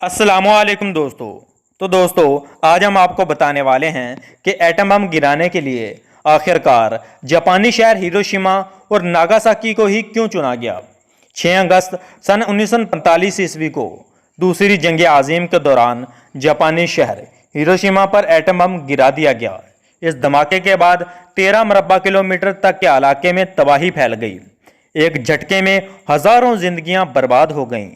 अस्सलामुअलैकुम दोस्तों। तो दोस्तों, आज हम आपको बताने वाले हैं कि एटम बम गिराने के लिए आखिरकार जापानी शहर हिरोशिमा और नागासाकी को ही क्यों चुना गया। 6 अगस्त सन 1945 ईस्वी को दूसरी जंग आज़ीम के दौरान जापानी शहर हिरोशिमा पर एटम बम गिरा दिया गया। इस धमाके के बाद 13 मरबा किलोमीटर तक के इलाके में तबाही फैल गई। एक झटके में हजारों जिंदगियां बर्बाद हो गईं।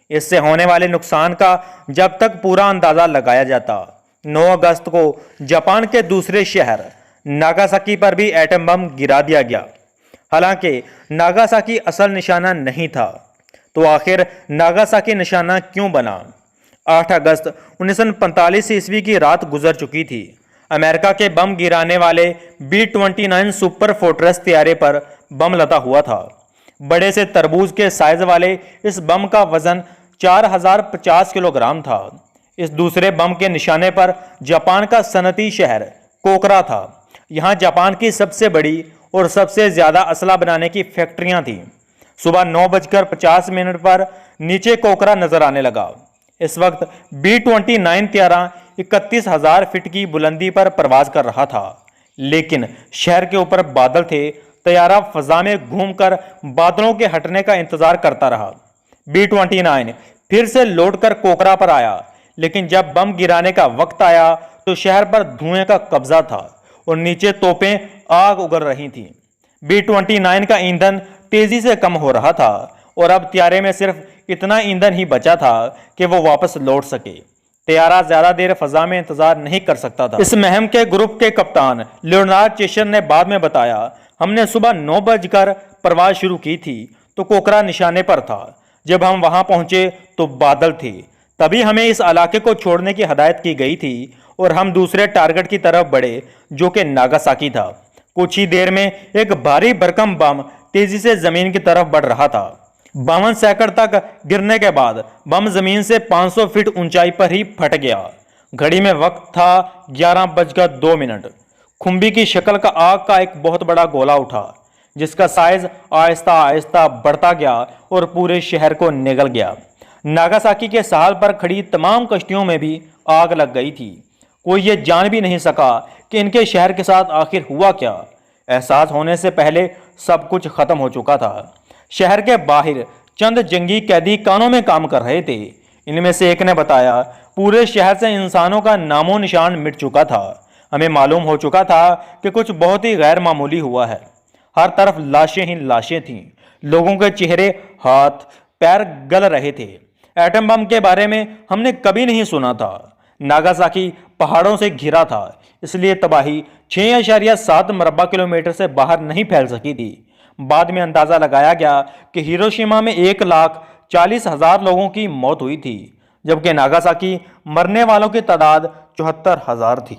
इससे होने वाले नुकसान का जब तक पूरा अंदाजा लगाया जाता। 9 अगस्त को जापान के दूसरे शहर नागासाकी पर भी एटम बम गिरा दिया गया। हालांकि नागासाकी असल निशाना नहीं था, तो आखिर नागासाकी निशाना क्यों बना। 8 अगस्त 1945 ईस्वी की रात गुजर चुकी थी। अमेरिका के बम गिराने वाले B-29 सुपर फोर्ट्रेस तैयारे पर बम लदा हुआ था। बड़े से तरबूज के साइज वाले इस बम का वजन 4050 किलोग्राम था। इस दूसरे बम के निशाने पर जापान का सनती शहर कोकरा था। यहाँ जापान की सबसे बड़ी और सबसे ज्यादा असला बनाने की फैक्ट्रियां थीं। सुबह 9:50 पर नीचे कोकरा नजर आने लगा। इस वक्त B-29 तैयारा 31,000 फीट की बुलंदी पर परवाज कर रहा था, लेकिन शहर के ऊपर बादल थे। तैयारा फजा में घूमकर बादलों के हटने का इंतजार करता रहा। B-29 फिर से लौटकर कोकरा पर आया, लेकिन जब बम गिराने का वक्त आया तो शहर पर धुएं का कब्जा था और नीचे तोपें आग उगल रही थीं। B-29 का ईंधन तेजी से कम हो रहा था और अब तैयारे में सिर्फ इतना ईंधन ही बचा था कि वो वापस लौट सके। तैयारा ज्यादा देर फजा में इंतजार नहीं कर सकता था। इस मुहिम के ग्रुप के कप्तान लियोनार्ड चेशर ने बाद में बताया, हमने सुबह 9 बजकर परवाज शुरू की थी तो कोकरा निशाने पर था। जब हम वहां पहुंचे तो बादल थे। तभी हमें इस इलाके को छोड़ने की हदायत की गई थी और हम दूसरे टारगेट की तरफ बढ़े, जो कि नागासाकी था। कुछ ही देर में एक भारी भरकम बम तेजी से जमीन की तरफ बढ़ रहा था। 52 सेकंड तक गिरने के बाद बम जमीन से 500 फीट ऊंचाई पर ही फट गया। घड़ी में वक्त था 11:02। खुम्बी की शक्ल का आग का एक बहुत बड़ा गोला उठा, जिसका साइज आहिस्ता आहिस्ता बढ़ता गया और पूरे शहर को निगल गया। नागासाकी के साहल पर खड़ी तमाम कश्तियों में भी आग लग गई थी। कोई ये जान भी नहीं सका कि इनके शहर के साथ आखिर हुआ क्या। एहसास होने से पहले सब कुछ खत्म हो चुका था। शहर के बाहर चंद जंगी कैदी कानों में काम कर रहे थे। इनमें से एक ने बताया, पूरे शहर से इंसानों का नामो निशान मिट चुका था। हमें मालूम हो चुका था कि कुछ बहुत ही गैर मामूली हुआ है। हर तरफ लाशें ही लाशें थीं। लोगों के चेहरे, हाथ पैर गल रहे थे। एटम बम के बारे में हमने कभी नहीं सुना था। नागासाकी पहाड़ों से घिरा था, इसलिए तबाही 6.7 मरबा किलोमीटर से बाहर नहीं फैल सकी थी। बाद में अंदाजा लगाया गया कि हिरोशिमा में 1,40,000 लोगों की मौत हुई थी, जबकि नागासाकी मरने वालों की तादाद 74,000 थी।